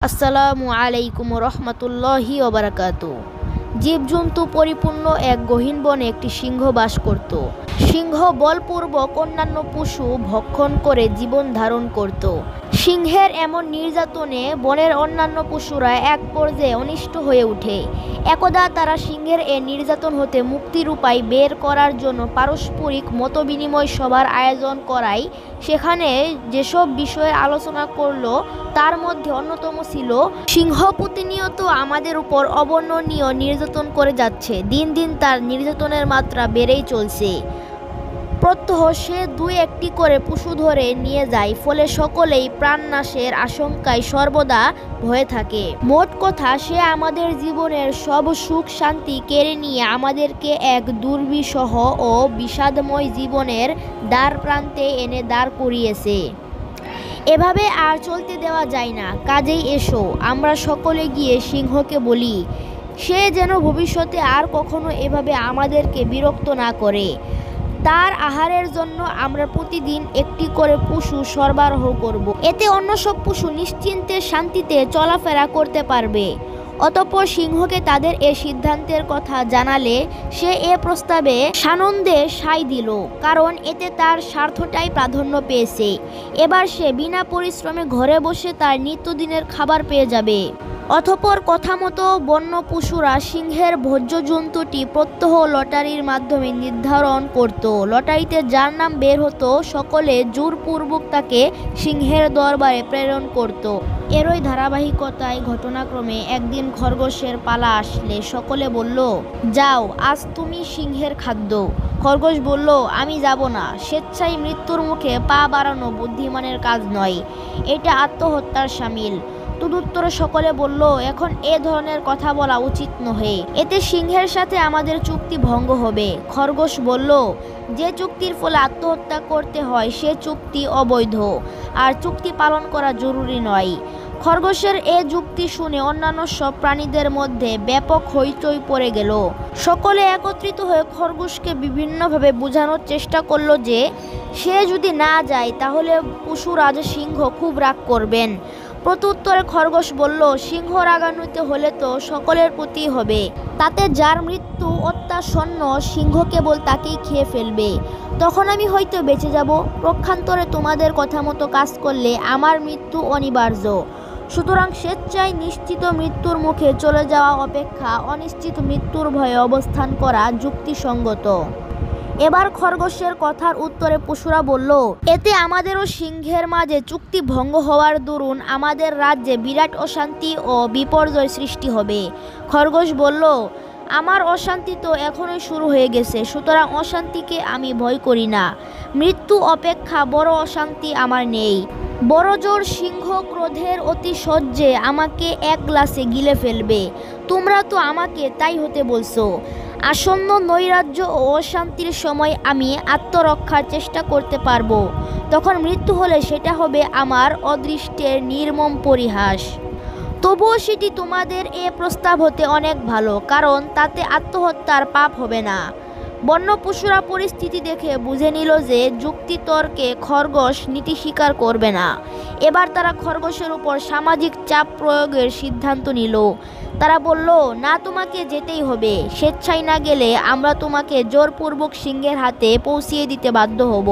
আসসালামু আলাইকুম রহমতুল্লাহি ওবারাকাতু। জীবজন্তু পরিপূর্ণ এক গহীন বনে একটি সিংহ বাস করত। সিংহ বলপূর্বক অন্যান্য পশু ভক্ষণ করে জীবন ধারণ করত। সিংহের এমন নির্যাতনে বনের অন্যান্য পশুরা এক পর্যায়ে অনিষ্ট হয়ে ওঠে। একদা তারা সিংহের এ নির্যাতন হতে মুক্তির উপায় বের করার জন্য পারস্পরিক মতবিনিময় সভার আয়োজন করায় সেখানে যেসব বিষয়ে আলোচনা করলো তার মধ্যে অন্যতম ছিল, সিংহ প্রতিনিয়ত আমাদের উপর অবর্ণনীয় নির্যাতন করে যাচ্ছে। দিন দিন তার নির্যাতনের মাত্রা বেড়েই চলছে। প্রত্যহ সে দুই একটি করে পশু ধরে নিয়ে যায়, ফলে সকলেই প্রাণনাশের আশঙ্কায় সর্বদা ভয়ে থাকে। মোট কথা, সে আমাদের জীবনের সব সুখ শান্তি কেড়ে নিয়ে আমাদেরকে এক দুর্বিষহ ও বিষাদময় জীবনের দ্বার প্রান্তে এনে দাঁড় করিয়েছে। এভাবে আর চলতে দেওয়া যায় না। কাজেই এসো আমরা সকলে গিয়ে সিংহকে বলি, সে যেন ভবিষ্যতে আর কখনো এভাবে আমাদেরকে বিরক্ত না করে। তার আহারের জন্য আমরা প্রতিদিন একটি করে পশু সরবরাহ করব। এতে অন্য সব পশু নিশ্চিন্তে শান্তিতে চলাফেরা করতে পারবে। অতঃপর সিংহকে তাদের এ সিদ্ধান্তের কথা জানালে সে এ প্রস্তাবে সানন্দে সায় দিল, কারণ এতে তার স্বার্থটাই প্রাধান্য পেয়েছে। এবার সে বিনা পরিশ্রমে ঘরে বসে তার নিত্যদিনের খাবার পেয়ে যাবে। অতঃপর কথা মতো বন্য পশুরা সিংহের ভোজ্য জন্তুটি প্রত্যহ লটারির মাধ্যমে নির্ধারণ করত। লটারিতে যার নাম বের হতো সকলে জোরপূর্বক তাকে সিংহের দরবারে প্রেরণ করত। এরই ধারাবাহিকতায় ঘটনাক্রমে একদিন খরগোশের পালা আসলে সকলে বলল, যাও, আজ তুমি সিংহের খাদ্য। খরগোশ বলল, আমি যাব না। স্বেচ্ছায় মৃত্যুর মুখে পা বাড়ানো বুদ্ধিমানের কাজ নয়, এটা আত্মহত্যার শামিল। তদুত্তরে সকলে বলল, এখন এ ধরনের কথা বলা উচিত নহে, এতে সিংহের সাথে আমাদের চুক্তি ভঙ্গ হবে। খরগোশ বলল, যে চুক্তির ফলে আত্মহত্যা করতে হয় সে চুক্তি অবৈধ, আর চুক্তি পালন করা জরুরি নয়। খরগোশের এ যুক্তি শুনে অন্যান্য সব প্রাণীদের মধ্যে ব্যাপক হইচই পড়ে গেল। সকলে একত্রিত হয়ে খরগোশকে বিভিন্নভাবে বোঝানোর চেষ্টা করলো যে সে যদি না যায় তাহলে পশুরাজ সিংহ খুব রাগ করবেন। প্রত্যুত্তরে খরগোশ বলল, সিংহ রাগান্বিত হলে তো সকলের প্রতি হবে, তাতে যার মৃত্যু অত্যাসন্ন সিংহ কেবল তাকেই খেয়ে ফেলবে। তখন আমি হয়তো বেঁচে যাব। পক্ষান্তরে তোমাদের কথা মতো কাজ করলে আমার মৃত্যু অনিবার্য। সুতরাং স্বেচ্ছায় নিশ্চিত মৃত্যুর মুখে চলে যাওয়া অপেক্ষা অনিশ্চিত মৃত্যুর ভয়ে অবস্থান করা যুক্তিসঙ্গত। এবার খরগোশের কথার উত্তরে পশুরা বলল, এতে আমাদেরও সিংহের মাঝে চুক্তি ভঙ্গ হওয়ার দরুন আমাদের রাজ্যে বিরাট অশান্তি ও বিপর্যয় সৃষ্টি হবে। খরগোশ বলল, আমার অশান্তি তো এখনই শুরু হয়ে গেছে, সুতরাং অশান্তিকে আমি ভয় করি না। মৃত্যু অপেক্ষা বড় অশান্তি আমার নেই। বড় জোর সিংহ ক্রোধের অতিশয্যে আমাকে এক গ্লাসে গিলে ফেলবে। তোমরা তো আমাকে তাই হতে বলছো। আসন্ন নৈরাজ্য ও অশান্তির সময় আমি আত্মরক্ষার চেষ্টা করতে পারবো। তখন মৃত্যু হলে সেটা হবে আমার অদৃষ্টের নির্মম পরিহাস। তবুও সেটি তোমাদের এ প্রস্তাব হতে অনেক ভালো, কারণ তাতে আত্মহত্যার পাপ হবে না। বন্য পশুরা পরিস্থিতি দেখে বুঝে নিল যে যুক্তিতর্কে খরগোশ নীতি স্বীকার করবে না। এবার তারা খরগোশের উপর সামাজিক চাপ প্রয়োগের সিদ্ধান্ত নিল। তারা বলল, না, তোমাকে যেতেই হবে। স্বেচ্ছায় না গেলে আমরা তোমাকে জোরপূর্বক সিংহের হাতে পৌঁছিয়ে দিতে বাধ্য হব।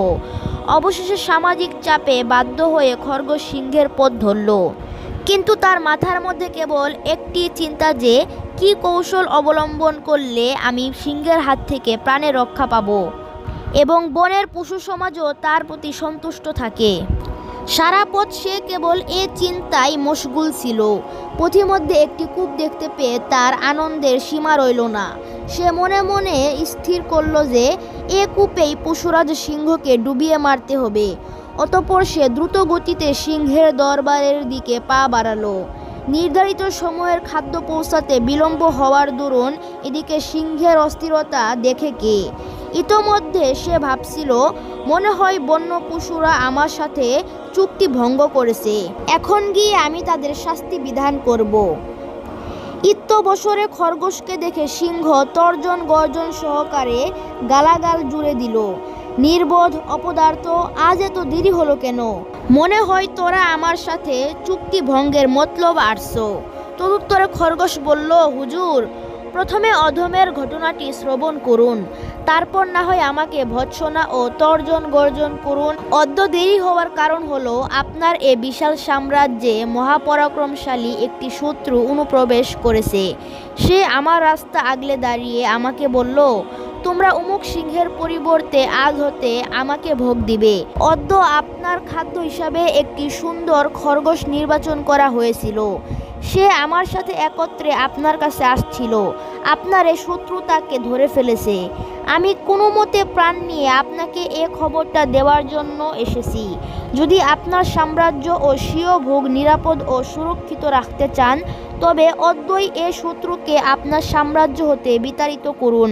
অবশেষে সামাজিক চাপে বাধ্য হয়ে খরগোশ সিংহের পথ ধরল। কিন্তু তার মাথার মধ্যে কেবল একটি চিন্তা যে কি কৌশল অবলম্বন করলে আমি সিংহের হাত থেকে প্রাণে রক্ষা পাব এবং বনের পশু সমাজও তার প্রতি সন্তুষ্ট থাকে। সারা পথ সে কেবল এ চিন্তায় মশগুল ছিল। পথিমধ্যে একটি কূপ দেখতে পেয়ে তার আনন্দের সীমা রইল না। সে মনে মনে স্থির করল যে এ কূপেই পশুরাজ সিংহকে ডুবিয়ে মারতে হবে। অতঃপর সে দ্রুত গতিতে সিংহের দরবারের দিকে পা বাড়ালো। নির্ধারিত সময়ের খাদ্য পৌঁছাতে বিলম্ব হওয়ার দরুন এদিকে সিংহের অস্থিরতা দেখে কে ইতোমধ্যে সে ভাবছিল, মনে হয় বন্য পশুরা আমার সাথে চুক্তি ভঙ্গ করেছে। এখন গিয়ে আমি তাদের শাস্তি বিধান করব। ইত্যবসরে খরগোশকে দেখে সিংহ তর্জন গর্জন সহকারে গালাগাল জুড়ে দিল। নির্বোধ অপদার্থ, আজ এত দেরি হলো কেন? মনে হয় তোরা আমার সাথে চুক্তি ভঙ্গের মতলব আসছো। তদুত্তরে খরগোশ বলল, হুজুর, প্রথমে অধমের ঘটনাটি শ্রবণ করুন, তারপর না হয় আমাকে ভৎসনা ও তর্জন গর্জন করুন। অদ্য দেরি হওয়ার কারণ হলো আপনার এ বিশাল সাম্রাজ্যে মহাপরাক্রমশালী একটি শত্রু অনুপ্রবেশ করেছে। সে আমার রাস্তা আগলে দাঁড়িয়ে আমাকে বলল, তোমরা অমুক সিংহের পরিবর্তে আজ হতে আমাকে ভোগ দিবে। অদ্য আপনার খাদ্য হিসাবে একটি সুন্দর খরগোশ নির্বাচন করা হয়েছিল। সে আমার সাথে একত্রে আপনার কাছে আসছিল। আপনার এ শত্রু তাকে ধরে ফেলেছে। আমি কোনো মতে প্রাণ নিয়ে আপনাকে এ খবরটা দেওয়ার জন্য এসেছি। যদি আপনার সাম্রাজ্য ও স্বীয় ভোগ নিরাপদ ও সুরক্ষিত রাখতে চান, তবে অদ্যই এ শত্রুকে আপনার সাম্রাজ্য হতে বিতাড়িত করুন।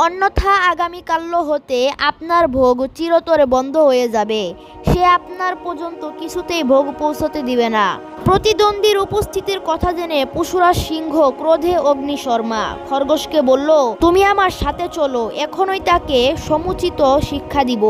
অন্যথা আগামীকাল হতে আপনার ভোগ চিরতরে বন্ধ হয়ে যাবে। সে আপনার পর্যন্ত কিছুতেই ভোগ পৌঁছতে দিবে না। প্রতিদ্বন্দ্বীর উপস্থিতির কথা জেনে পশুরাজ সিংহ ক্রোধে অগ্নিশর্মা খরগোশকে বলল, তুমি আমার সাথে চলো, এখনই তাকে সমুচিত শিক্ষা দিব।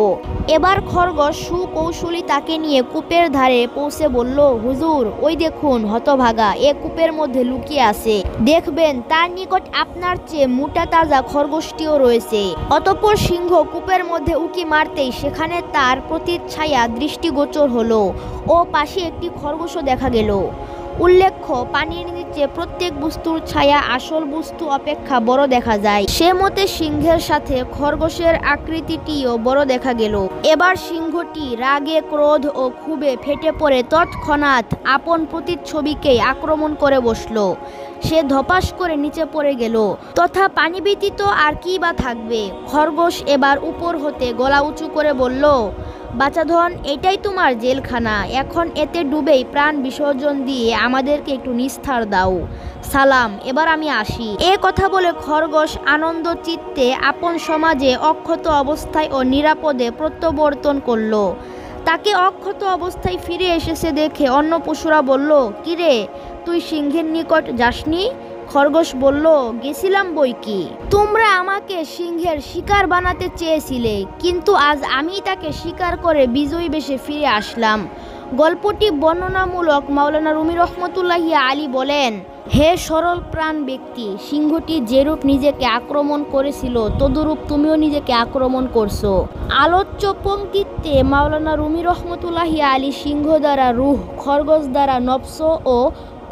এবার খরগোশ সুকৌশলী তাকে নিয়ে কূপের ধারে পৌঁছে বলল, হুজুর, ওই দেখুন হতভাগা এ কূপের মধ্যে লুকিয়ে আছে। দেখবেন তার নিকট আপনার চেয়ে মোটা তাজা খরগোশটিও রয়েছে। অতঃপর সিংহ কূপের মধ্যে উকি মারতেই সেখানে তার প্রতিচ্ছায়া দৃষ্টিগোচর হলো ও পাশে একটি খরগোশও দেখা গেল। উল্লেখ্য, পানির নিচে প্রত্যেক বস্তুর ছায়া আসল বস্তু অপেক্ষা বড় দেখা যায়। সে মতে সিংহের সাথে খরগোশের আকৃতিটিও বড় দেখা গেল। এবার সিংহটি রাগে ক্রোধ ও ক্ষোভে ফেটে পড়ে তৎক্ষণাৎ আপন প্রতিচ্ছবিকেই আক্রমণ করে বসল। সে ধপাস করে নিচে পড়ে গেল। তথা পানি ব্যতীত আর কি বা থাকবে। খরগোশ এবার উপর হতে গলা উঁচু করে বলল, বাচাধন, এটাই তোমার জেলখানা। এখন এতে ডুবেই প্রাণ বিসর্জন দিয়ে আমাদেরকে একটু নিস্তার দাও। সালাম, এবার আমি আসি। এ কথা বলে খরগোশ আনন্দ চিত্তে আপন সমাজে অক্ষত অবস্থায় ও নিরাপদে প্রত্যাবর্তন করল। তাকে অক্ষত অবস্থায় ফিরে এসেছে দেখে অন্য পশুরা বলল, কিরে, তুই সিংহের নিকট যাসনি? খরগোশ বলল, গেছিলাম বই কি। তোমরা আমাকে সিংহের শিকার বানাতে চেয়েছিলে, কিন্তু আজ আমি তাকে শিকার করে বিজয়ী বেশে ফিরে আসলাম। গল্পটি বর্ণনামূলক মাওলানা রুমি রহমতুল্লাহি আলী বলেন, হে সরল প্রাণ ব্যক্তি, সিংহটি যেরূপ নিজেকে আক্রমণ করেছিল তদুরূপ তুমিও নিজেকে আক্রমণ করছো। আলোচ্য পঙ্ক্তিতে মাওলানা রুমি রহমতুল্লাহি আলী সিংহ দ্বারা রুহ, খরগোশ দ্বারা নফস ও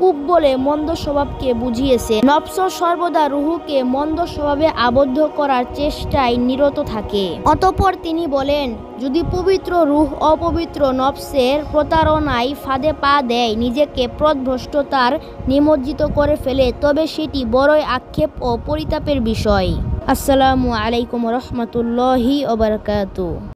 কূপ বলে মন্দ স্বভাবকে বুঝিয়েছে। নফস সর্বদা রুহুকে মন্দ স্বভাবে আবদ্ধ করার চেষ্টায় নিরত থাকে। অতঃপর তিনি বলেন, যদি পবিত্র রুহ অপবিত্র নফসের প্রতারণায় ফাঁদে পা দেয়, নিজেকে পথভ্রষ্টতার নিমজ্জিত করে ফেলে, তবে সেটি বড়ই আক্ষেপ ও পরিতাপের বিষয়। আসসালামু আলাইকুম রহমতুল্লাহি ওয়া বারাকাতুহু।